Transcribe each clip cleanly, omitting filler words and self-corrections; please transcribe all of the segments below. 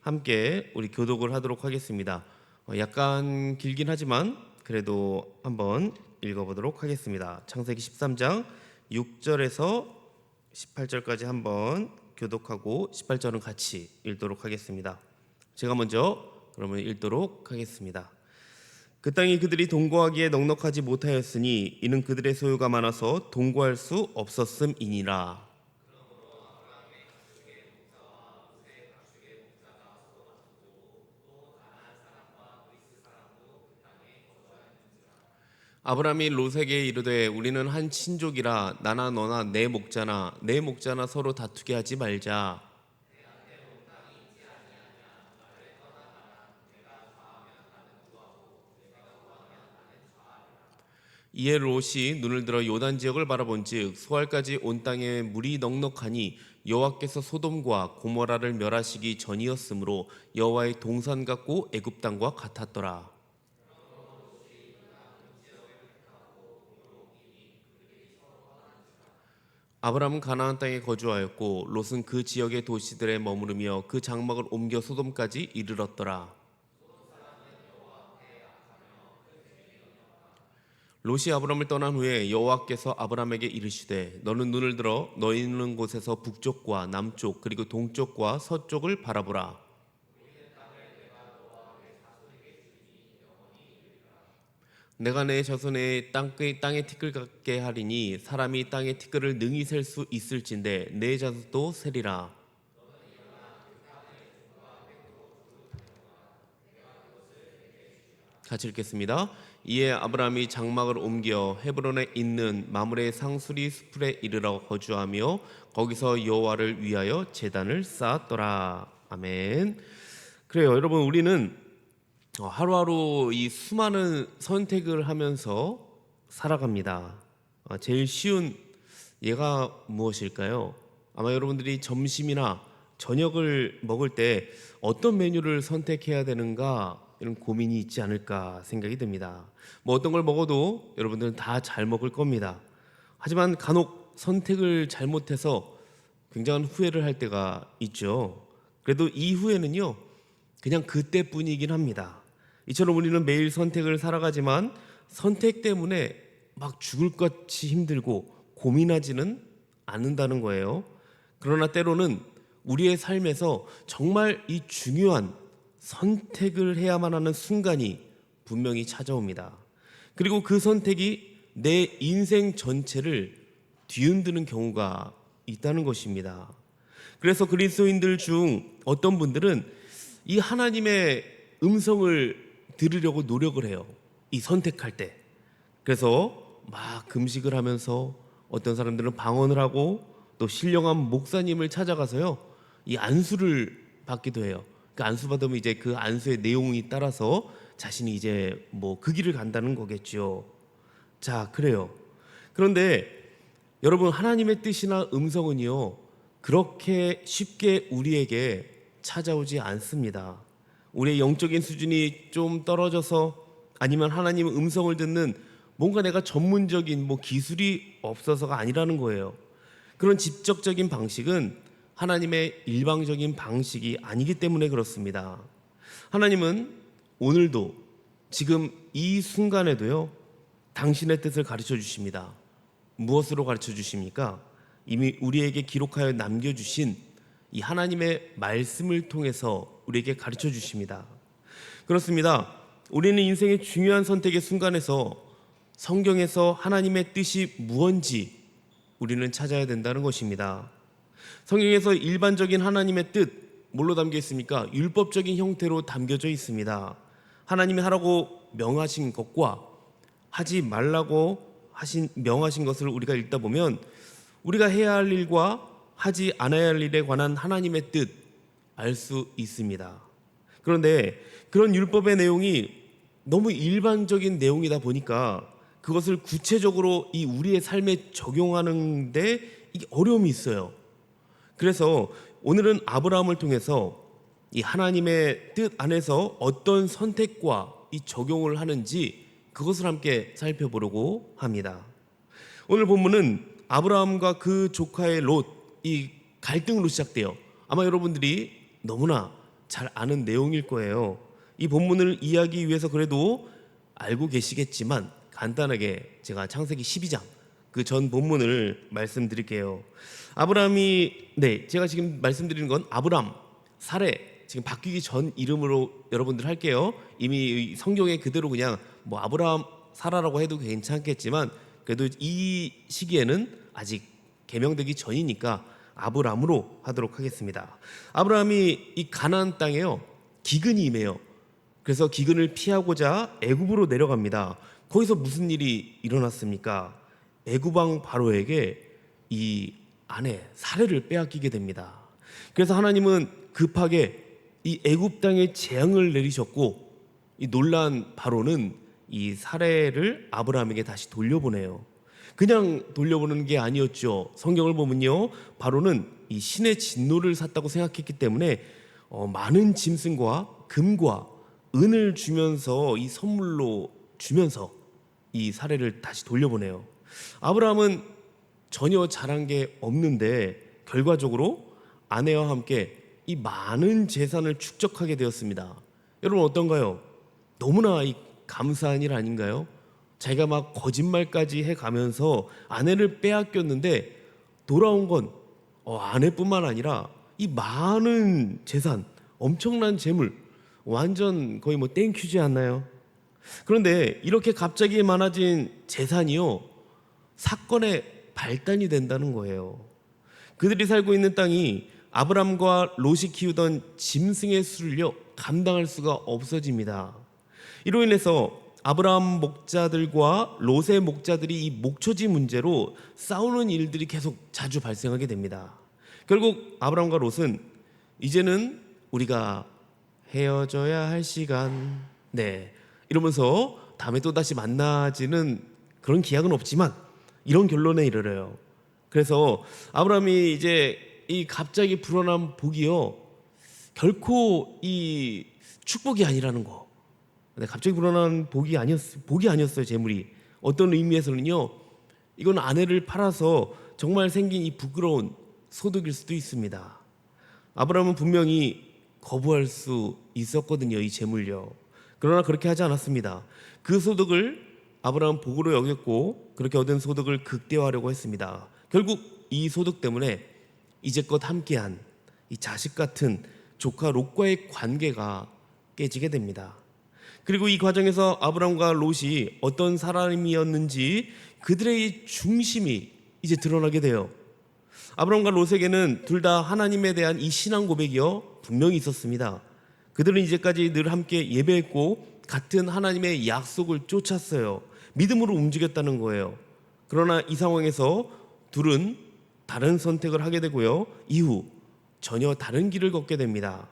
함께 우리 교독을 하도록 하겠습니다. 약간 길긴 하지만 그래도 한번 읽어보도록 하겠습니다. 창세기 13장 6절에서 18절까지 한번 교독하고 18절은 같이 읽도록 하겠습니다. 제가 먼저 그러면 읽도록 하겠습니다. 그 땅이 그들이 동거하기에 넉넉하지 못하였으니 이는 그들의 소유가 많아서 동거할 수 없었음이니라. 아브라함이 롯에게 이르되 우리는 한 친족이라 나나 너나 내 목자나 서로 다투게 하지 말자. 이에 롯이 눈을 들어 요단 지역을 바라본즉 소알까지 온 땅에 물이 넉넉하니 여호와께서 소돔과 고모라를 멸하시기 전이었으므로 여호와의 동산 같고 애굽 땅과 같았더라. 아브라함은 가나안 땅에 거주하였고 롯은 그 지역의 도시들에 머무르며 그 장막을 옮겨 소돔까지 이르렀더라. 롯이 아브라함을 떠난 후에 여호와께서 아브라함에게 이르시되 너는 눈을 들어 너희 있는 곳에서 북쪽과 남쪽 그리고 동쪽과 서쪽을 바라보라. 내가 내 자손의 땅에 티끌 같게 하리니 사람이 땅의 티끌을 능히 셀 수 있을진데 내 자손도 세리라. 같이 읽겠습니다. 이에 아브라함이 장막을 옮겨 헤브론에 있는 마므레 상수리 수풀에 이르러 거주하며 거기서 여호와를 위하여 제단을 쌓았더라. 아멘. 그래요, 여러분, 우리는 하루하루 이 수많은 선택을 하면서 살아갑니다. 제일 쉬운 예가 무엇일까요? 아마 여러분들이 점심이나 저녁을 먹을 때 어떤 메뉴를 선택해야 되는가 이런 고민이 있지 않을까 생각이 듭니다. 뭐 어떤 걸 먹어도 여러분들은 다 잘 먹을 겁니다. 하지만 간혹 선택을 잘못해서 굉장한 후회를 할 때가 있죠. 그래도 이 후회는요 그냥 그때뿐이긴 합니다. 이처럼 우리는 매일 선택을 살아가지만 선택 때문에 막 죽을 것 같이 힘들고 고민하지는 않는다는 거예요. 그러나 때로는 우리의 삶에서 정말 이 중요한 선택을 해야만 하는 순간이 분명히 찾아옵니다. 그리고 그 선택이 내 인생 전체를 뒤흔드는 경우가 있다는 것입니다. 그래서 그리스도인들 중 어떤 분들은 이 하나님의 음성을 들으려고 노력을 해요. 이 선택할 때. 그래서 막 금식을 하면서 어떤 사람들은 방언을 하고 또 신령한 목사님을 찾아가서요 이 안수를 받기도 해요. 그 안수 받으면 이제 그 안수의 내용이 따라서 자신이 이제 뭐 그 길을 간다는 거겠죠. 자, 그래요. 그런데 여러분, 하나님의 뜻이나 음성은요 그렇게 쉽게 우리에게 찾아오지 않습니다. 우리의 영적인 수준이 좀 떨어져서 아니면 하나님의 음성을 듣는 뭔가 내가 전문적인 뭐 기술이 없어서가 아니라는 거예요. 그런 직접적인 방식은 하나님의 일방적인 방식이 아니기 때문에 그렇습니다. 하나님은 오늘도 지금 이 순간에도요 당신의 뜻을 가르쳐 주십니다. 무엇으로 가르쳐 주십니까? 이미 우리에게 기록하여 남겨주신 이 하나님의 말씀을 통해서 우리에게 가르쳐 주십니다. 그렇습니다. 우리는 인생의 중요한 선택의 순간에서 성경에서 하나님의 뜻이 무언지 우리는 찾아야 된다는 것입니다. 성경에서 일반적인 하나님의 뜻 뭘로 담겨 있습니까? 율법적인 형태로 담겨져 있습니다. 하나님이 하라고 명하신 것과 하지 말라고 명하신 것을 우리가 읽다 보면 우리가 해야 할 일과 하지 않아야 할 일에 관한 하나님의 뜻 알 수 있습니다. 그런데 그런 율법의 내용이 너무 일반적인 내용이다 보니까 그것을 구체적으로 이 우리의 삶에 적용하는데 이게 어려움이 있어요. 그래서 오늘은 아브라함을 통해서 이 하나님의 뜻 안에서 어떤 선택과 이 적용을 하는지 그것을 함께 살펴보려고 합니다. 오늘 본문은 아브라함과 그 조카의 롯, 이 갈등으로 시작돼요. 아마 여러분들이 너무나 잘 아는 내용일 거예요. 이 본문을 이해하기 위해서 그래도 알고 계시겠지만 간단하게 제가 창세기 12장 그 전 본문을 말씀드릴게요. 제가 지금 말씀드리는 건 아브람, 사레, 지금 바뀌기 전 이름으로 여러분들 할게요. 이미 성경에 그대로 그냥 뭐 아브람, 사라라고 해도 괜찮겠지만 그래도 이 시기에는 아직 개명되기 전이니까 아브람으로 하도록 하겠습니다. 아브라함이 이 가나안 땅에요, 기근이 임해요. 그래서 기근을 피하고자 애굽으로 내려갑니다. 거기서 무슨 일이 일어났습니까? 애굽 왕 바로에게 이 아내 사레를 빼앗기게 됩니다. 그래서 하나님은 급하게 이 애굽 땅에 재앙을 내리셨고, 이 놀란 바로는 이 사레를 아브라함에게 다시 돌려보내요. 그냥 돌려보는 게 아니었죠. 성경을 보면요, 바로는 이 신의 진노를 샀다고 생각했기 때문에 많은 짐승과 금과 은을 주면서 이 선물로 주면서 이 사례를 다시 돌려보내요. 아브라함은 전혀 잘한 게 없는데 결과적으로 아내와 함께 이 많은 재산을 축적하게 되었습니다. 여러분 어떤가요? 너무나 이 감사한 일 아닌가요? 자기가 막 거짓말까지 해가면서 아내를 빼앗겼는데 돌아온 건 아내뿐만 아니라 이 많은 재산, 엄청난 재물, 완전 거의 뭐 땡큐지 않나요? 그런데 이렇게 갑자기 많아진 재산이요, 사건의 발단이 된다는 거예요. 그들이 살고 있는 땅이 아브람과 롯이 키우던 짐승의 수를요 감당할 수가 없어집니다. 이로 인해서 아브라함 목자들과 롯의 목자들이 이 목초지 문제로 싸우는 일들이 계속 자주 발생하게 됩니다. 결국 아브라함과 롯은 이제는 우리가 헤어져야 할 시간, 이러면서 다음에 또 다시 만나지는 그런 기약은 없지만 이런 결론에 이르러요. 그래서 아브라함이 이제 이 갑자기 불어난 복이요, 결코 이 축복이 아니라는 거. 갑자기 불어난 복이 아니었어요. 재물이 어떤 의미에서는요, 이건 아내를 팔아서 정말 생긴 이 부끄러운 소득일 수도 있습니다. 아브라함은 분명히 거부할 수 있었거든요, 이 재물요. 그러나 그렇게 하지 않았습니다. 그 소득을 아브라함 복으로 여겼고 그렇게 얻은 소득을 극대화하려고 했습니다. 결국 이 소득 때문에 이제껏 함께한 이 자식 같은 조카 롯과의 관계가 깨지게 됩니다. 그리고 이 과정에서 아브람과 롯이 어떤 사람이었는지 그들의 이 중심이 이제 드러나게 돼요. 아브람과 롯에게는 둘 다 하나님에 대한 이 신앙 고백이요 분명히 있었습니다. 그들은 이제까지 늘 함께 예배했고 같은 하나님의 약속을 쫓았어요. 믿음으로 움직였다는 거예요. 그러나 이 상황에서 둘은 다른 선택을 하게 되고요, 이후 전혀 다른 길을 걷게 됩니다.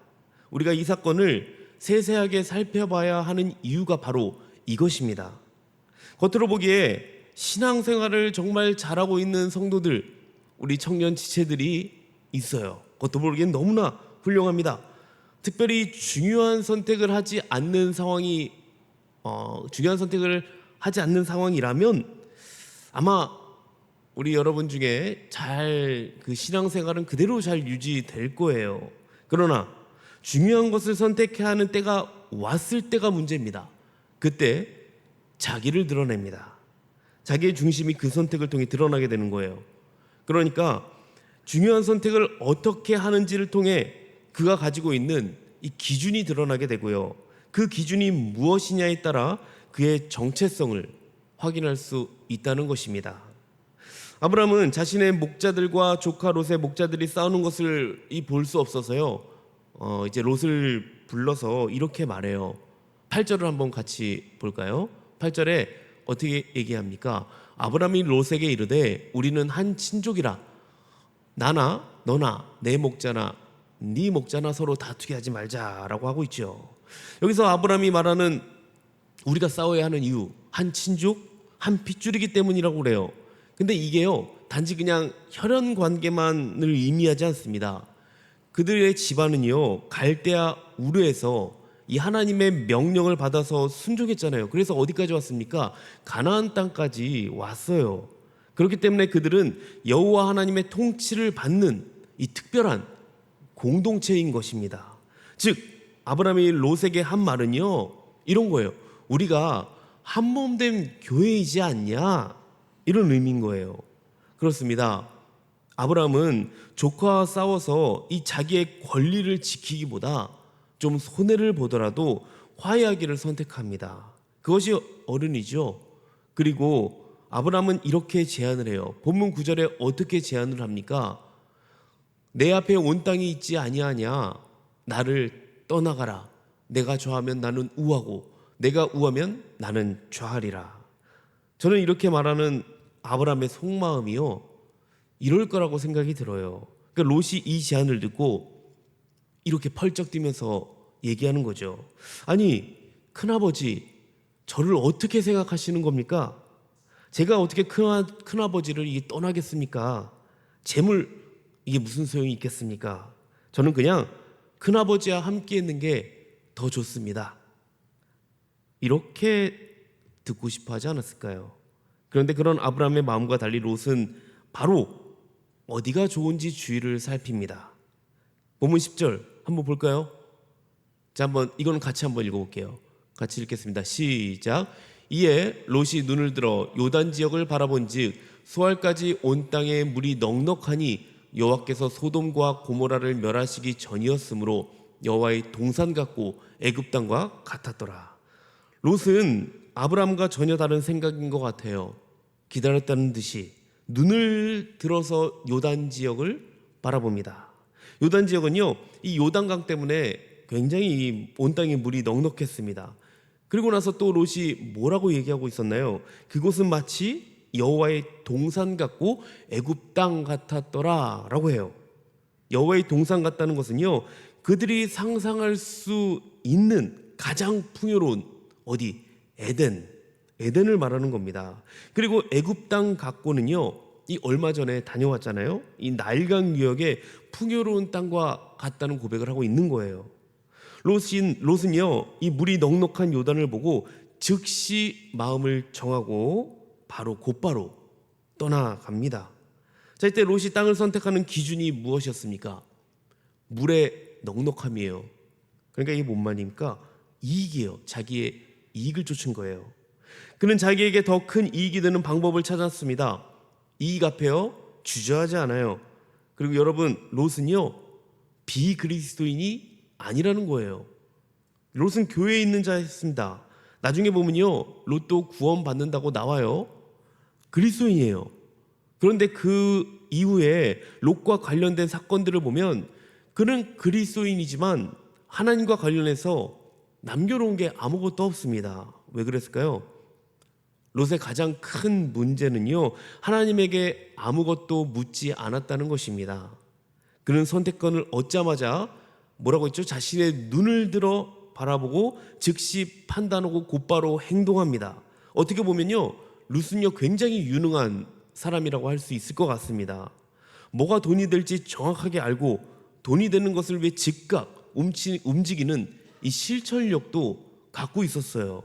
우리가 이 사건을 세세하게 살펴봐야 하는 이유가 바로 이것입니다. 겉으로 보기에 신앙생활을 정말 잘하고 있는 성도들, 우리 청년 지체들이 있어요. 겉으로 보기엔 너무나 훌륭합니다. 특별히 중요한 선택을 하지 않는 상황이라면 아마 우리 여러분 중에 잘 그 신앙생활은 그대로 잘 유지될 거예요. 그러나 중요한 것을 선택해야 하는 때가 왔을 때가 문제입니다. 그때 자기를 드러냅니다. 자기의 중심이 그 선택을 통해 드러나게 되는 거예요. 그러니까 중요한 선택을 어떻게 하는지를 통해 그가 가지고 있는 이 기준이 드러나게 되고요, 그 기준이 무엇이냐에 따라 그의 정체성을 확인할 수 있다는 것입니다. 아브라함은 자신의 목자들과 조카 롯의 목자들이 싸우는 것을 볼 수 없어서요, 이제 롯을 불러서 이렇게 말해요. 8절을 한번 같이 볼까요? 8절에 어떻게 얘기합니까? 아브라함이 롯에게 이르되 우리는 한 친족이라 나나 너나 내 목자나 네 목자나 서로 다투게 하지 말자라고 하고 있죠. 여기서 아브라함이 말하는 우리가 싸워야 하는 이유, 한 친족, 한 핏줄이기 때문이라고 그래요. 근데 이게요, 단지 그냥 혈연 관계만을 의미하지 않습니다. 그들의 집안은요, 갈대아 우르에서 이 하나님의 명령을 받아서 순종했잖아요. 그래서 어디까지 왔습니까? 가나안 땅까지 왔어요. 그렇기 때문에 그들은 여호와 하나님의 통치를 받는 이 특별한 공동체인 것입니다. 즉 아브라함이 롯에게 한 말은요, 이런 거예요. 우리가 한 몸 된 교회이지 않냐, 이런 의미인 거예요. 그렇습니다. 아브라함은 조카와 싸워서 이 자기의 권리를 지키기보다 좀 손해를 보더라도 화해하기를 선택합니다. 그것이 어른이죠. 그리고 아브라함은 이렇게 제안을 해요. 본문 9절에 어떻게 제안을 합니까? 내 앞에 온 땅이 있지 아니하냐? 나를 떠나가라. 내가 좌하면 나는 우하고 내가 우하면 나는 좌하리라. 저는 이렇게 말하는 아브라함의 속마음이요, 이럴 거라고 생각이 들어요. 그러니까 롯이 이 제안을 듣고 이렇게 펄쩍 뛰면서 얘기하는 거죠. 아니, 큰아버지, 저를 어떻게 생각하시는 겁니까? 제가 어떻게 큰아버지를 이게 떠나겠습니까? 재물, 이게 무슨 소용이 있겠습니까? 저는 그냥 큰아버지와 함께 있는 게 더 좋습니다. 이렇게 듣고 싶어 하지 않았을까요? 그런데 그런 아브라함의 마음과 달리 롯은 바로 어디가 좋은지 주위를 살핍니다. 본문 10절 한번 볼까요? 자, 한번 이거는 같이 한번 읽어볼게요. 같이 읽겠습니다. 시작. 이에 롯이 눈을 들어 요단 지역을 바라본즉 수알까지 온 땅에 물이 넉넉하니 여호와께서 소돔과 고모라를 멸하시기 전이었으므로 여호와의 동산 같고 애굽 땅과 같았더라. 롯은 아브라함과 전혀 다른 생각인 것 같아요. 기다렸다는 듯이 눈을 들어서 요단 지역을 바라봅니다. 요단 지역은요, 이 요단강 때문에 굉장히 온 땅에 물이 넉넉했습니다. 그리고 나서 또 롯이 뭐라고 얘기하고 있었나요? 그곳은 마치 여호와의 동산 같고 애굽 땅 같았더라 라고 해요. 여호와의 동산 같다는 것은요, 그들이 상상할 수 있는 가장 풍요로운 어디? 에덴을 말하는 겁니다. 그리고 애굽 땅 같고는요, 이 얼마 전에 다녀왔잖아요. 이 나일강 유역의 풍요로운 땅과 같다는 고백을 하고 있는 거예요. 롯은요, 이 물이 넉넉한 요단을 보고 즉시 마음을 정하고 곧바로 떠나갑니다. 자, 이때 롯이 땅을 선택하는 기준이 무엇이었습니까? 물의 넉넉함이에요. 그러니까 이게 뭔 말입니까? 이익이에요. 자기의 이익을 쫓은 거예요. 그는 자기에게 더 큰 이익이 되는 방법을 찾았습니다. 이익 앞에요, 주저하지 않아요. 그리고 여러분, 롯은요, 비그리스도인이 아니라는 거예요. 롯은 교회에 있는 자였습니다. 나중에 보면요, 롯도 구원받는다고 나와요. 그리스도인이에요. 그런데 그 이후에 롯과 관련된 사건들을 보면 그는 그리스도인이지만 하나님과 관련해서 남겨놓은 게 아무것도 없습니다. 왜 그랬을까요? 롯의 가장 큰 문제는요, 하나님에게 아무것도 묻지 않았다는 것입니다. 그는 선택권을 얻자마자 뭐라고 했죠? 자신의 눈을 들어 바라보고 즉시 판단하고 곧바로 행동합니다. 어떻게 보면요, 롯은요, 굉장히 유능한 사람이라고 할 수 있을 것 같습니다. 뭐가 돈이 될지 정확하게 알고 돈이 되는 것을 위해 즉각 움직이는 이 실천력도 갖고 있었어요.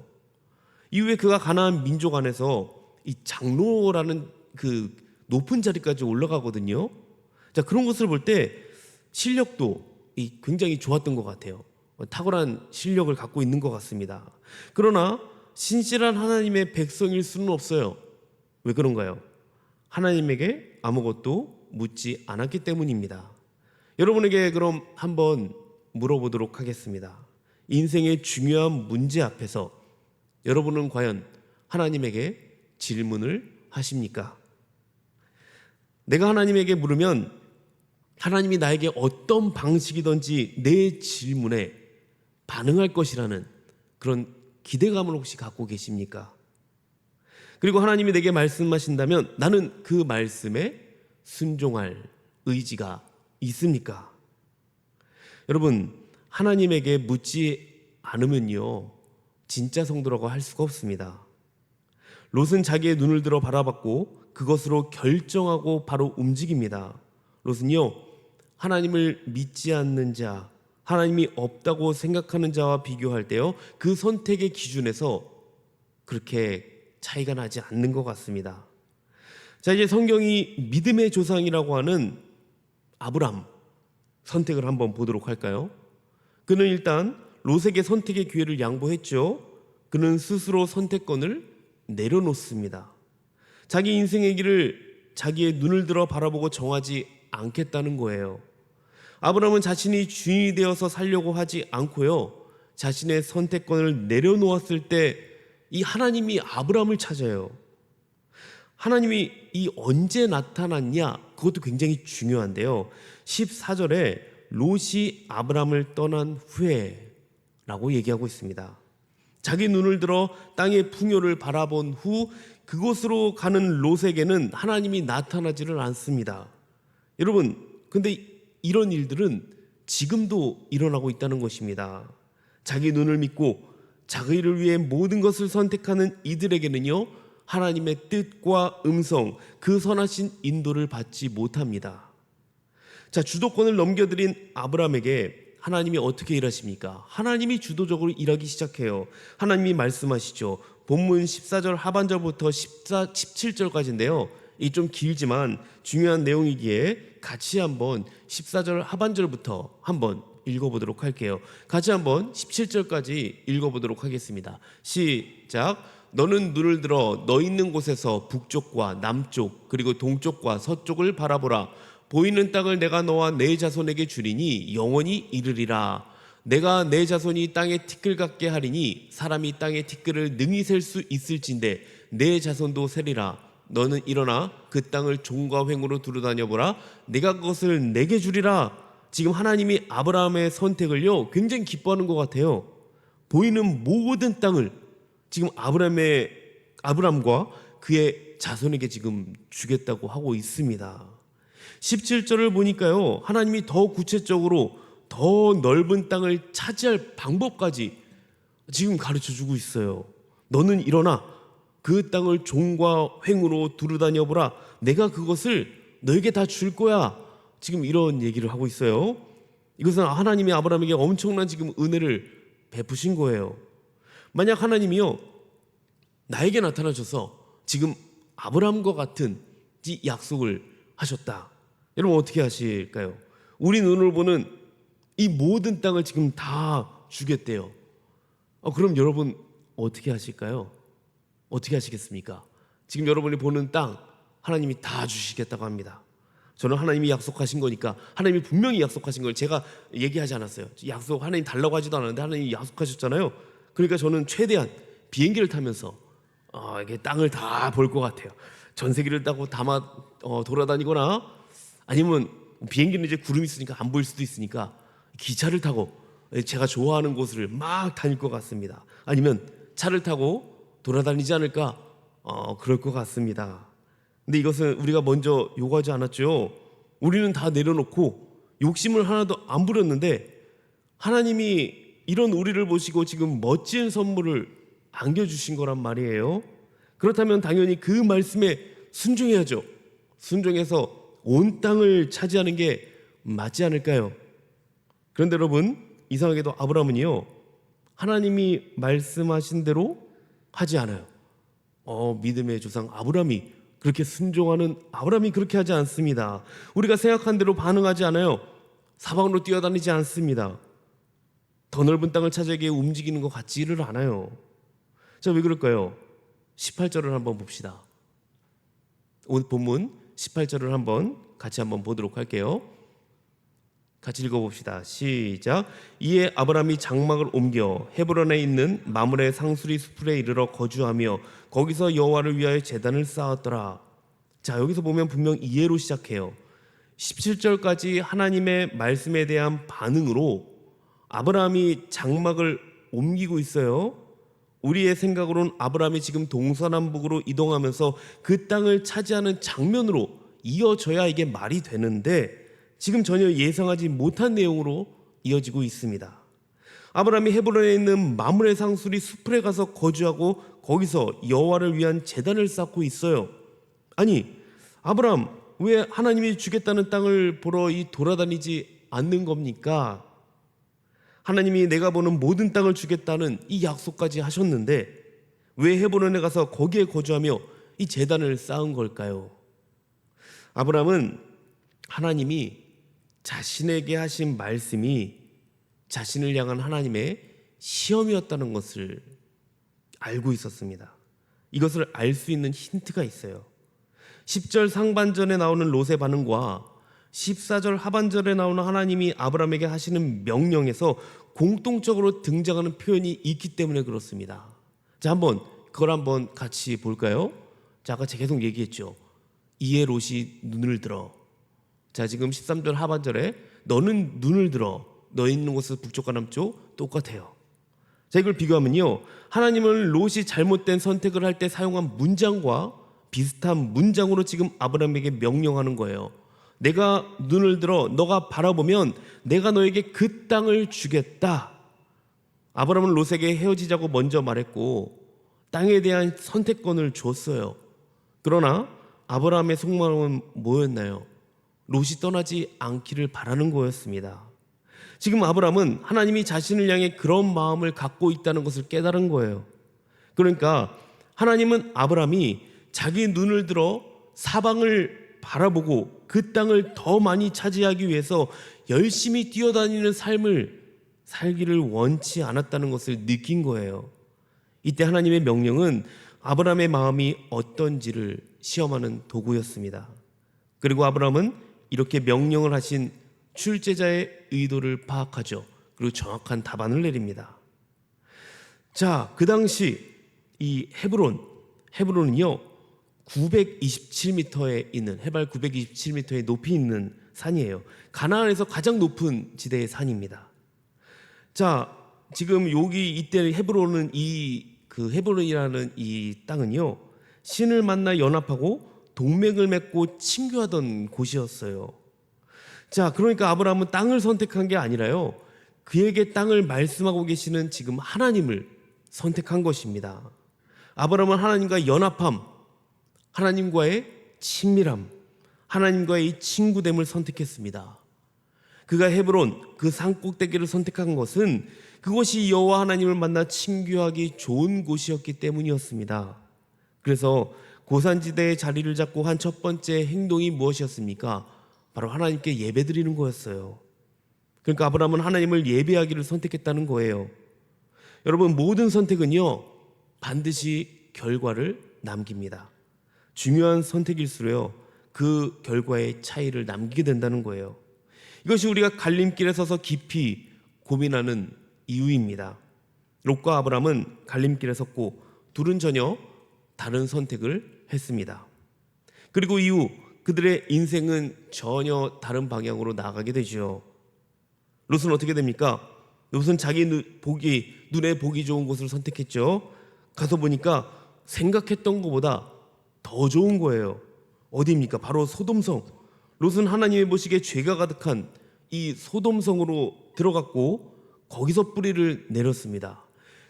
이후에 그가 가나안 민족 안에서 이 장로라는 그 높은 자리까지 올라가거든요. 자, 그런 것을 볼 때 실력도 굉장히 좋았던 것 같아요. 탁월한 실력을 갖고 있는 것 같습니다. 그러나 신실한 하나님의 백성일 수는 없어요. 왜 그런가요? 하나님에게 아무것도 묻지 않았기 때문입니다. 여러분에게 그럼 한번 물어보도록 하겠습니다. 인생의 중요한 문제 앞에서 여러분은 과연 하나님에게 질문을 하십니까? 내가 하나님에게 물으면 하나님이 나에게 어떤 방식이든지 내 질문에 반응할 것이라는 그런 기대감을 혹시 갖고 계십니까? 그리고 하나님이 내게 말씀하신다면 나는 그 말씀에 순종할 의지가 있습니까? 여러분, 하나님에게 묻지 않으면요, 진짜 성도라고 할 수가 없습니다. 롯은 자기의 눈을 들어 바라봤고 그것으로 결정하고 바로 움직입니다. 롯은요, 하나님을 믿지 않는 자, 하나님이 없다고 생각하는 자와 비교할 때요, 그 선택의 기준에서 그렇게 차이가 나지 않는 것 같습니다. 자, 이제 성경이 믿음의 조상이라고 하는 아브람 선택을 한번 보도록 할까요? 그는 일단 롯에게 선택의 기회를 양보했죠. 그는 스스로 선택권을 내려놓습니다. 자기 인생의 길을 자기의 눈을 들어 바라보고 정하지 않겠다는 거예요. 아브라함은 자신이 주인이 되어서 살려고 하지 않고요, 자신의 선택권을 내려놓았을 때 이 하나님이 아브라함을 찾아요. 하나님이 이 언제 나타났냐, 그것도 굉장히 중요한데요. 14절에 롯이 아브라함을 떠난 후에 라고 얘기하고 있습니다. 자기 눈을 들어 땅의 풍요를 바라본 후 그곳으로 가는 롯에게는 하나님이 나타나지를 않습니다. 여러분, 근데 이런 일들은 지금도 일어나고 있다는 것입니다. 자기 눈을 믿고 자기를 위해 모든 것을 선택하는 이들에게는요, 하나님의 뜻과 음성, 그 선하신 인도를 받지 못합니다. 자, 주도권을 넘겨드린 아브라함에게 하나님이 어떻게 일하십니까? 하나님이 주도적으로 일하기 시작해요. 하나님이 말씀하시죠. 본문 14절 하반절부터 17절까지인데요. 이 좀 길지만 중요한 내용이기에 같이 한번 14절 하반절부터 한번 읽어보도록 할게요. 같이 한번 17절까지 읽어보도록 하겠습니다. 시작. 너는 눈을 들어 너 있는 곳에서 북쪽과 남쪽 그리고 동쪽과 서쪽을 바라보라. 보이는 땅을 내가 너와 내 자손에게 주리니 영원히 이르리라. 내가 내 자손이 땅에 티끌 같게 하리니 사람이 땅에 티끌을 능히 셀 수 있을진데 내 자손도 세리라. 너는 일어나 그 땅을 종과 횡으로 두루다녀보라. 내가 그것을 내게 주리라. 지금 하나님이 아브라함의 선택을요 굉장히 기뻐하는 것 같아요. 보이는 모든 땅을 지금 아브라함과 그의 자손에게 지금 주겠다고 하고 있습니다. 17절을 보니까요, 하나님이 더 구체적으로 더 넓은 땅을 차지할 방법까지 지금 가르쳐주고 있어요. 너는 일어나 그 땅을 종과 횡으로 두루다녀보라. 내가 그것을 너에게 다 줄 거야. 지금 이런 얘기를 하고 있어요. 이것은 하나님이 아브라함에게 엄청난 지금 은혜를 베푸신 거예요. 만약 하나님이요 나에게 나타나셔서 지금 아브라함과 같은 이 약속을 하셨다, 여러분 어떻게 하실까요? 우리 눈으로 보는 이 모든 땅을 지금 다 주겠대요. 그럼 여러분 어떻게 하실까요? 어떻게 하시겠습니까? 지금 여러분이 보는 땅 하나님이 다 주시겠다고 합니다. 저는 하나님이 약속하신 거니까, 하나님이 분명히 약속하신 걸 제가 얘기하지 않았어요. 약속 하나님 달라고 하지도 않았는데 하나님이 약속하셨잖아요. 그러니까 저는 최대한 비행기를 타면서 이게 땅을 다 볼 것 같아요. 전세기를 타고 돌아다니거나, 아니면 비행기는 이제 구름이 있으니까 안 보일 수도 있으니까 기차를 타고 제가 좋아하는 곳을 막 다닐 것 같습니다. 아니면 차를 타고 돌아다니지 않을까, 그럴 것 같습니다. 근데 이것은 우리가 먼저 요구하지 않았죠. 우리는 다 내려놓고 욕심을 하나도 안 부렸는데 하나님이 이런 우리를 보시고 지금 멋진 선물을 안겨주신 거란 말이에요. 그렇다면 당연히 그 말씀에 순종해야죠. 순종해서 온 땅을 차지하는 게 맞지 않을까요? 그런데 여러분, 이상하게도 아브라함은요 하나님이 말씀하신 대로 하지 않아요. 믿음의 조상 아브라함이 그렇게 순종하는 아브라함이 그렇게 하지 않습니다. 우리가 생각한 대로 반응하지 않아요. 사방으로 뛰어다니지 않습니다. 더 넓은 땅을 차지하기 위해 움직이는 것 같지를 않아요. 자, 왜 그럴까요? 18절을 한번 봅시다. 오늘 본문 18절을 같이 한번 보도록 할게요. 같이 읽어봅시다. 시작. 이에 아브라함이 장막을 옮겨 헤브론에 있는 마므레 상수리 수풀에 이르러 거주하며 거기서 여호와를 위하여 제단을 쌓았더라. 자, 여기서 보면 분명 이해로 시작해요. 17절까지 하나님의 말씀에 대한 반응으로 아브라함이 장막을 옮기고 있어요. 우리의 생각으로는 아브라함이 지금 동서남북으로 이동하면서 그 땅을 차지하는 장면으로 이어져야 이게 말이 되는데 지금 전혀 예상하지 못한 내용으로 이어지고 있습니다. 아브라함이 헤브론에 있는 마므레 상수리 수풀에 가서 거주하고 거기서 여호와를 위한 제단을 쌓고 있어요. 아니, 아브라함 왜 하나님이 주겠다는 땅을 보러 돌아다니지 않는 겁니까? 하나님이 내가 보는 모든 땅을 주겠다는 이 약속까지 하셨는데 왜 헤브론에 가서 거기에 거주하며 이 제단을 쌓은 걸까요? 아브라함은 하나님이 자신에게 하신 말씀이 자신을 향한 하나님의 시험이었다는 것을 알고 있었습니다. 이것을 알 수 있는 힌트가 있어요. 10절 상반절에 나오는 롯의 반응과 14절 하반절에 나오는 하나님이 아브라함에게 하시는 명령에서 공통적으로 등장하는 표현이 있기 때문에 그렇습니다. 자, 그걸 한번 같이 볼까요? 자, 아까 제가 계속 얘기했죠. 이에 롯이 눈을 들어. 자, 지금 13절 하반절에 너는 눈을 들어. 너 있는 곳은 북쪽과 남쪽 똑같아요. 자, 이걸 비교하면요, 하나님은 롯이 잘못된 선택을 할 때 사용한 문장과 비슷한 문장으로 지금 아브라함에게 명령하는 거예요. 내가 눈을 들어 너가 바라보면 내가 너에게 그 땅을 주겠다. 아브라함은 롯에게 헤어지자고 먼저 말했고 땅에 대한 선택권을 줬어요. 그러나 아브라함의 속마음은 뭐였나요? 롯이 떠나지 않기를 바라는 거였습니다. 지금 아브라함은 하나님이 자신을 향해 그런 마음을 갖고 있다는 것을 깨달은 거예요. 그러니까 하나님은 아브라함이 자기 눈을 들어 사방을 바라보고 그 땅을 더 많이 차지하기 위해서 열심히 뛰어다니는 삶을 살기를 원치 않았다는 것을 느낀 거예요. 이때 하나님의 명령은 아브라함의 마음이 어떤지를 시험하는 도구였습니다. 그리고 아브라함은 이렇게 명령을 하신 출제자의 의도를 파악하죠. 그리고 정확한 답안을 내립니다. 자, 그 당시 이 헤브론은요 927m에 있는, 해발 927m의 높이 있는 산이에요. 가나안에서 가장 높은 지대의 산입니다. 자, 지금 여기 이때 헤브론은 헤브론이라는 이 땅은요 신을 만나 연합하고 동맹을 맺고 친교하던 곳이었어요. 자, 그러니까 아브라함은 땅을 선택한 게 아니라요, 그에게 땅을 말씀하고 계시는 지금 하나님을 선택한 것입니다. 아브라함은 하나님과 연합함, 하나님과의 친밀함, 하나님과의 이 친구됨을 선택했습니다. 그가 헤브론, 그 산꼭대기를 선택한 것은 그곳이 여호와 하나님을 만나 친교하기 좋은 곳이었기 때문이었습니다. 그래서 고산지대의 자리를 잡고 한 첫 번째 행동이 무엇이었습니까? 바로 하나님께 예배드리는 거였어요. 그러니까 아브라함은 하나님을 예배하기를 선택했다는 거예요. 여러분, 모든 선택은요 반드시 결과를 남깁니다. 중요한 선택일수록요 그 결과의 차이를 남기게 된다는 거예요. 이것이 우리가 갈림길에 서서 깊이 고민하는 이유입니다. 롯과 아브라함은 갈림길에 섰고 둘은 전혀 다른 선택을 했습니다. 그리고 이후 그들의 인생은 전혀 다른 방향으로 나아가게 되죠. 롯은 어떻게 됩니까? 롯은 자기 눈에 보기 좋은 곳을 선택했죠. 가서 보니까 생각했던 것보다 더 좋은 거예요. 어디입니까? 바로 소돔성. 롯은 하나님의 보시기에 죄가 가득한 이 소돔성으로 들어갔고 거기서 뿌리를 내렸습니다.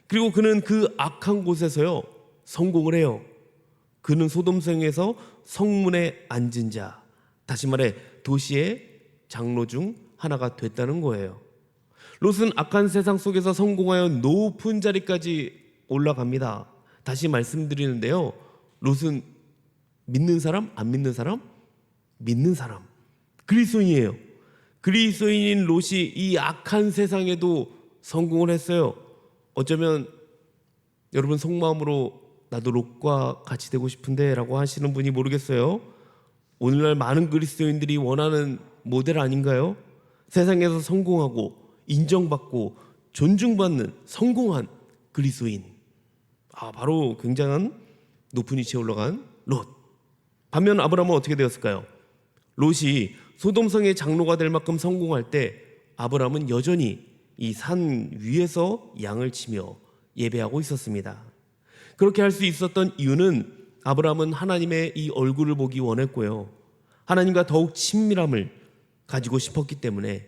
그리고 그는 그 악한 곳에서요 성공을 해요. 그는 소돔성에서 성문에 앉은 자, 다시 말해 도시의 장로 중 하나가 됐다는 거예요. 롯은 악한 세상 속에서 성공하여 높은 자리까지 올라갑니다. 다시 말씀드리는데요, 롯은 믿는 사람, 안 믿는 사람? 믿는 사람, 그리스도인이에요. 그리스도인인 롯이 이 악한 세상에도 성공을 했어요. 어쩌면 여러분 속마음으로 나도 롯과 같이 되고 싶은데 라고 하시는 분이 모르겠어요. 오늘날 많은 그리스도인들이 원하는 모델 아닌가요? 세상에서 성공하고 인정받고 존중받는 성공한 그리스도인, 바로 굉장한 높은 위치에 올라간 롯. 반면 아브라함은 어떻게 되었을까요? 롯이 소돔성의 장로가 될 만큼 성공할 때 아브라함은 여전히 이 산 위에서 양을 치며 예배하고 있었습니다. 그렇게 할 수 있었던 이유는 아브라함은 하나님의 이 얼굴을 보기 원했고요, 하나님과 더욱 친밀함을 가지고 싶었기 때문에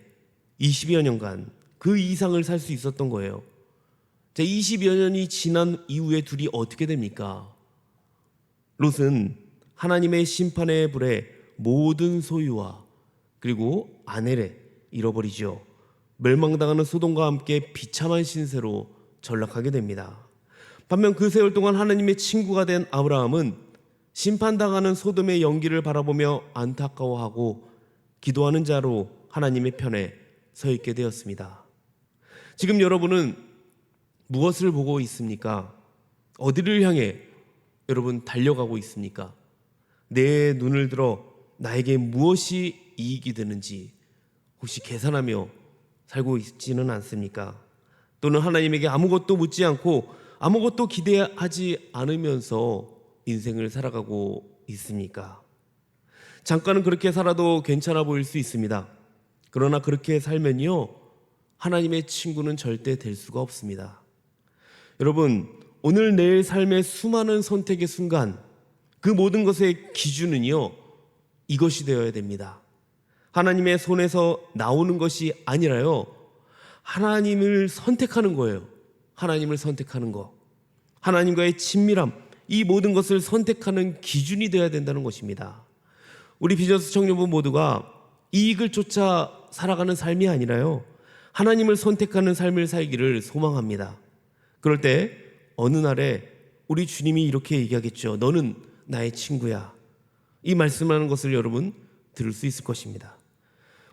20여 년간 그 이상을 살 수 있었던 거예요. 20여 년이 지난 이후에 둘이 어떻게 됩니까? 롯은 하나님의 심판의 불에 모든 소유와 그리고 아내를 잃어버리죠. 멸망당하는 소돔과 함께 비참한 신세로 전락하게 됩니다. 반면 그 세월 동안 하나님의 친구가 된 아브라함은 심판당하는 소돔의 연기를 바라보며 안타까워하고 기도하는 자로 하나님의 편에 서 있게 되었습니다. 지금 여러분은 무엇을 보고 있습니까? 어디를 향해 여러분 달려가고 있습니까? 내 눈을 들어 나에게 무엇이 이익이 되는지 혹시 계산하며 살고 있지는 않습니까? 또는 하나님에게 아무것도 묻지 않고 아무것도 기대하지 않으면서 인생을 살아가고 있습니까? 잠깐은 그렇게 살아도 괜찮아 보일 수 있습니다. 그러나 그렇게 살면요, 하나님의 친구는 절대 될 수가 없습니다. 여러분, 오늘 내일 삶의 수많은 선택의 순간, 그 모든 것의 기준은요, 이것이 되어야 됩니다. 하나님의 손에서 나오는 것이 아니라요, 하나님을 선택하는 거예요. 하나님을 선택하는 거, 하나님과의 친밀함, 이 모든 것을 선택하는 기준이 되어야 된다는 것입니다. 우리 비전스 청년부 모두가 이익을 쫓아 살아가는 삶이 아니라요, 하나님을 선택하는 삶을 살기를 소망합니다. 그럴 때 어느 날에 우리 주님이 이렇게 얘기하겠죠. 너는 나의 친구야. 이 말씀하는 것을 여러분 들을 수 있을 것입니다.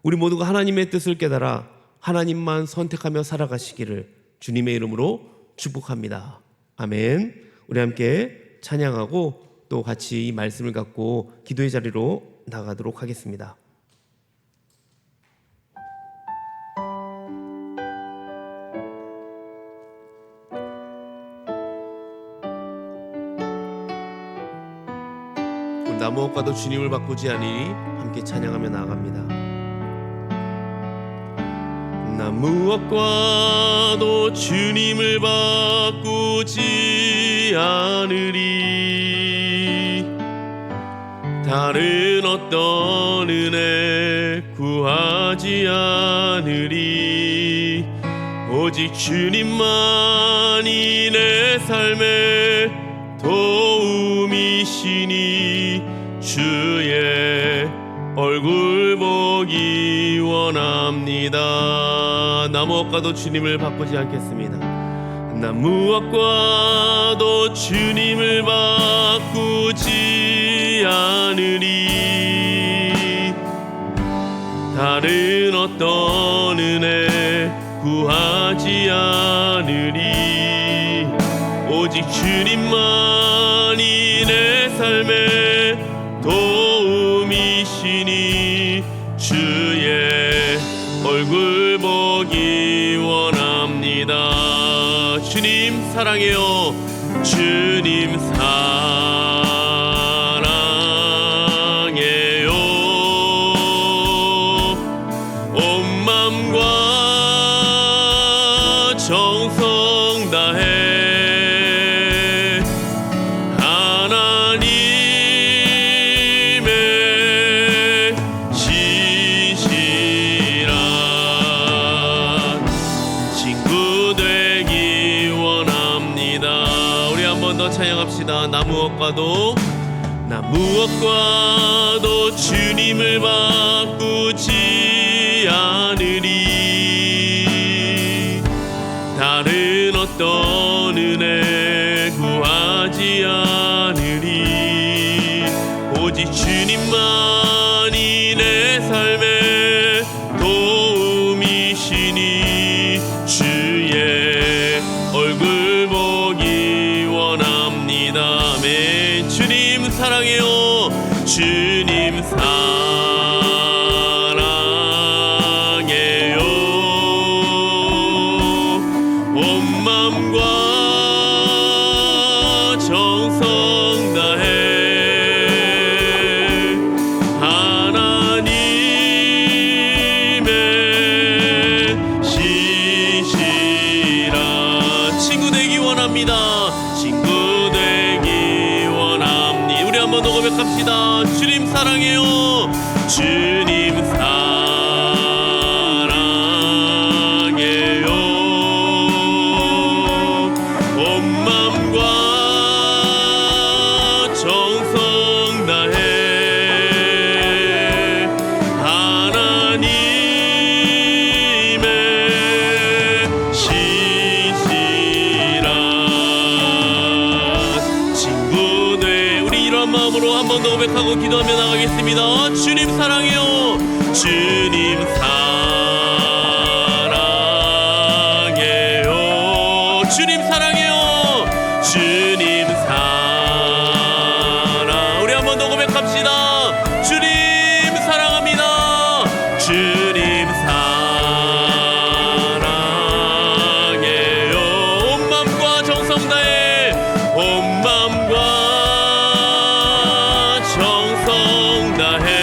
우리 모두가 하나님의 뜻을 깨달아 하나님만 선택하며 살아가시기를 주님의 이름으로 축복합니다. 아멘. 우리 함께 찬양하고 또 같이 이 말씀을 갖고 기도의 자리로 나가도록 하겠습니다. 우리 나무엇과도 주님을 바꾸지 아니니 함께 찬양하며 나아갑니다. 나 무엇과도 주님을 바꾸지 않으리. 다른 어떤 은혜 구하지 않으리. 오직 주님만이 내 삶의 도움이시니 주의 얼굴 보기 원합니다. 나 무엇과도 주님을 바꾸지 않겠습니다. 나 무엇과도 주님을 바꾸지 않으리. 다른 어떤 은혜 구하지 않으리. 오직 주님만이 내 삶의 도움이시니 주의 얼굴 보기 원합니다. 주님 사랑해요. 주님 사랑해요. 온 마음과 정성 다해 찬양합시다. 나 무엇과도 주님을 바꾸지 않으리. 다른 어떤 은혜 구하지 않으리. 오직 주님만이 내 삶의 도움이시니 주의 얼굴 보기 원합니다. 아멘. 주님 사랑해요. 주님 사랑해요. 온 마음과 정성 다해 하나님의 시시라. 친구 되기 원합니다. 친구 되기 원합니다. 우리 한번 더 고백합시다. 주님 사랑해요. 주님 사랑해요. 온 마음과 정성 다해 하나님의 시시라. 친구 돼. 우리 이런 마음으로 한 번 더 고백하고 기도하며 나가겠습니다. 주님 사랑해요. 주님 사랑해요. 주님 사랑해요. 주님 사랑. 우리 한 번 더 고백합시다. 주님 사랑합니다. 주님 사랑해요. 온 맘과 정성 다해, 온 맘과 정성 다해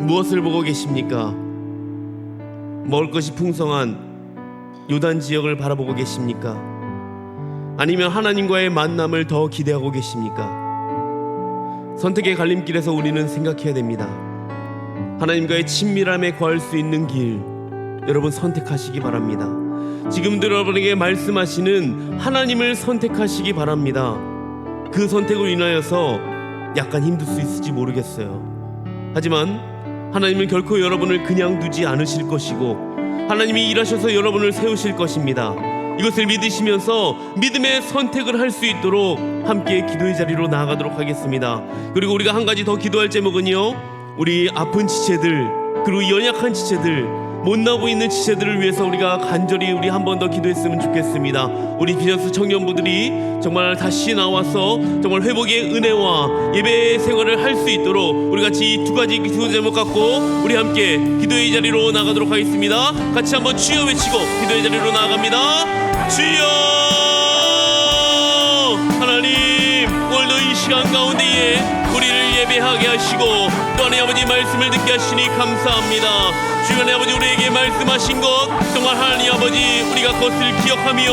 무엇을 보고 계십니까? 먹을 것이 풍성한 요단 지역을 바라보고 계십니까? 아니면 하나님과의 만남을 더 기대하고 계십니까? 선택의 갈림길에서 우리는 생각해야 됩니다. 하나님과의 친밀함에 거할 수 있는 길, 여러분 선택하시기 바랍니다. 지금도 여러분에게 말씀하시는 하나님을 선택하시기 바랍니다. 그 선택으로 인하여서 약간 힘들 수 있을지 모르겠어요. 하지만 하나님은 결코 여러분을 그냥 두지 않으실 것이고 하나님이 일하셔서 여러분을 세우실 것입니다. 이것을 믿으시면서 믿음의 선택을 할 수 있도록 함께 기도의 자리로 나아가도록 하겠습니다. 그리고 우리가 한 가지 더 기도할 제목은요, 우리 아픈 지체들, 그리고 연약한 지체들, 못 나오고 있는 지체들을 위해서 우리가 간절히 우리 한 번 더 기도했으면 좋겠습니다. 우리 비전스 청년부들이 정말 다시 나와서 정말 회복의 은혜와 예배 생활을 할 수 있도록 우리 같이 이 두 가지 기도 제목 갖고 우리 함께 기도의 자리로 나가도록 하겠습니다. 같이 한번 주여 외치고 기도의 자리로 나아갑니다. 주여 하나님, 오늘도 이 시간 가운데에 우리를 예배하게 하시고 또 하나님 아버지 말씀을 듣게 하시니 감사합니다. 주변에 아버지 우리에게 말씀하신 것 정말 하나님 아버지 우리가 그것을 기억하며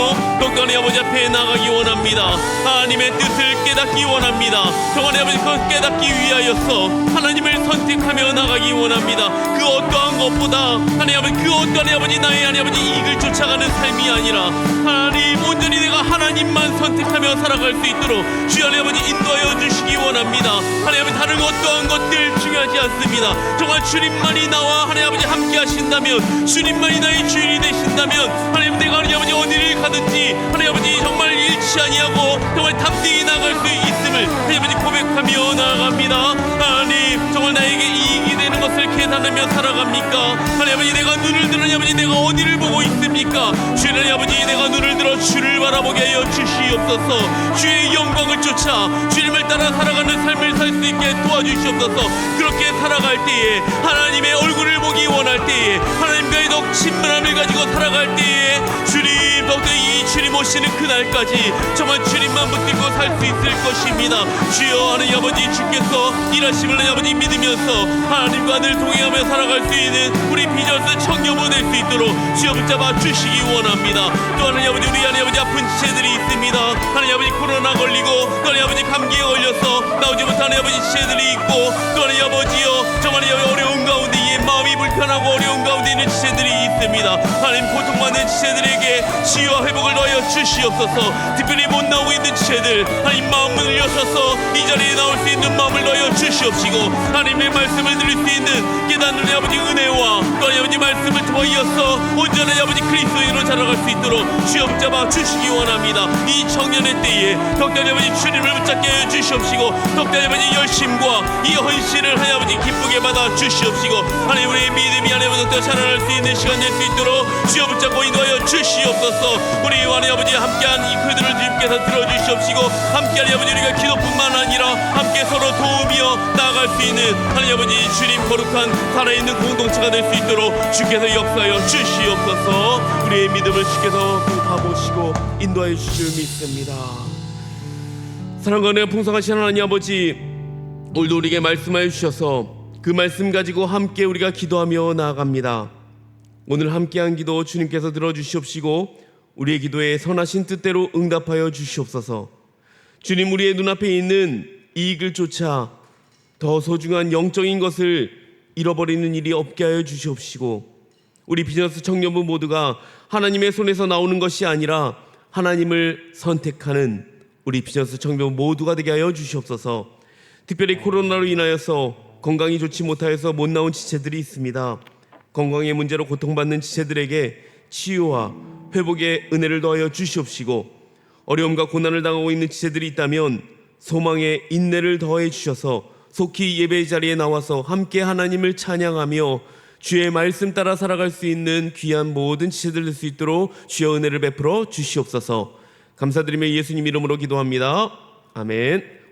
또 하나님 아버지 앞에 나가기 원합니다. 하나님의 뜻을 깨닫기 원합니다. 정말 아버지 그것 깨닫기 위하여서 하나님을 선택하며 나가기 원합니다. 그 어떠한 것보다 하나님 아버지 그 어떠한 아버지 나의 하나님 아버지 이익을 쫓아가는 삶이 아니라 하나님 온전히 내가 하나님만 선택하며 살아갈 수 있도록 주여 하나님 아버지 인도하여 주시기 원합니다. 하나님 아버지 다른 어떠한 것들 중요하지 않습니다. 정말 주님만이 나와 하나님 아버지 함께 하신다면, 주님만이 나의 주인이 되신다면 하나님 내가 하나님 아버지 어디를 가든지 하나님 아버지 정말 잃지 아니하고 정말 담대히 나갈 수 있음을 하나님 아버지 고백하며 나아갑니다. 하나님 정말 나에게 이익이 되는 것을 계산하며 살아갑니까? 하나님 아버지 내가 눈을 들어 하나님 아버지 내가 어디를 보고 있습니까? 주의 하나님 아버지 내가 눈을 들어 주를 바라보게 하여 주시옵소서. 주의 영광을 쫓아 주님을 따라 살아가는 삶을 살 수 있게 도와주시옵소서. 그렇게 살아갈 때에 하나님의 얼굴을 보기 원할 때에 하나님과의 더욱 친밀함을 가지고 살아갈 때에 주님 더욱더 이 주님 오시는 그날까지 정말 주님만 붙들고 살 수 있을 것입니다. 주여 하나님 아버지 주께서 일하심을 하나님 아버지 믿으면서 하나님과 늘 동행하며 살아갈 수 있는 우리 비전스 청년부 될 수 있도록 주여 붙잡아 주시기 원합니다. 또 하나님 아버지 우리 하나님 아버지 아픈 지체들이 있습니다. 하나님 아버지 코로나 걸리고 또 하나님 아버지 감기에 걸려서 나오지 못하는 하나님 아버지 지체들이 있고 또 하나님 아버지여 정말 어려운 가운데 마음이 불편하고 어려운 가운데 있는 지체들이 있습니다. 하나님 고통받는 지체들에게 치유와 회복을 더하여 주시옵소서. 특별히 못 나오고 있는 지체들 하나님 마음을 여셔서 이 자리에 나올 수 있는 마음을 더하여 주시옵시고 하나님의 말씀을 들을 수 있는 깨닫는 아버지 은혜와 또 아버지 말씀을 더하여서 온전한 아버지 그리스도인으로 자라갈 수 있도록 주여 붙잡아 주시기 원합니다. 이 청년의 때에 덕다리 아버지 주님을 붙잡게 하여 주시옵시고 덕다리 아버지 열심과 이 헌신을 하나님 아버지 기쁘게 받아 주시옵시고 하나님 우리의 믿음이 하나님 더 자라날 수 있는 시간 될 수 있도록 주여 붙잡고 인도하여 주시옵소서. 우리 하나님 아버지 함께한 이 글들을 주님께서 들어주시옵시고 함께한 아버지 우리가 기도뿐만 아니라 함께 서로 도우며 나아갈 수 있는 하나님 아버지 주님 거룩한 살아있는 공동체가 될 수 있도록 주께서 역사하여 주시옵소서. 우리의 믿음을 주께서 돌아보시고 인도하여 주실 줄 믿습니다. 사랑과 은혜가 풍성하신 하나님 아버지, 오늘도 우리에게 말씀하여 주셔서 그 말씀 가지고 함께 우리가 기도하며 나아갑니다. 오늘 함께한 기도 주님께서 들어주시옵시고 우리의 기도에 선하신 뜻대로 응답하여 주시옵소서. 주님, 우리의 눈앞에 있는 이익을 쫓아 더 소중한 영적인 것을 잃어버리는 일이 없게 하여 주시옵시고 우리 비전스 청년부 모두가 하나님의 손에서 나오는 것이 아니라 하나님을 선택하는 우리 비전스 청년부 모두가 되게 하여 주시옵소서. 특별히 코로나로 인하여서 건강이 좋지 못하여서 못 나온 지체들이 있습니다. 건강의 문제로 고통받는 지체들에게 치유와 회복의 은혜를 더하여 주시옵시고, 어려움과 고난을 당하고 있는 지체들이 있다면 소망의 인내를 더해 주셔서 속히 예배의 자리에 나와서 함께 하나님을 찬양하며 주의 말씀 따라 살아갈 수 있는 귀한 모든 지체들 될 수 있도록 주여 은혜를 베풀어 주시옵소서. 감사드리며 예수님 이름으로 기도합니다. 아멘.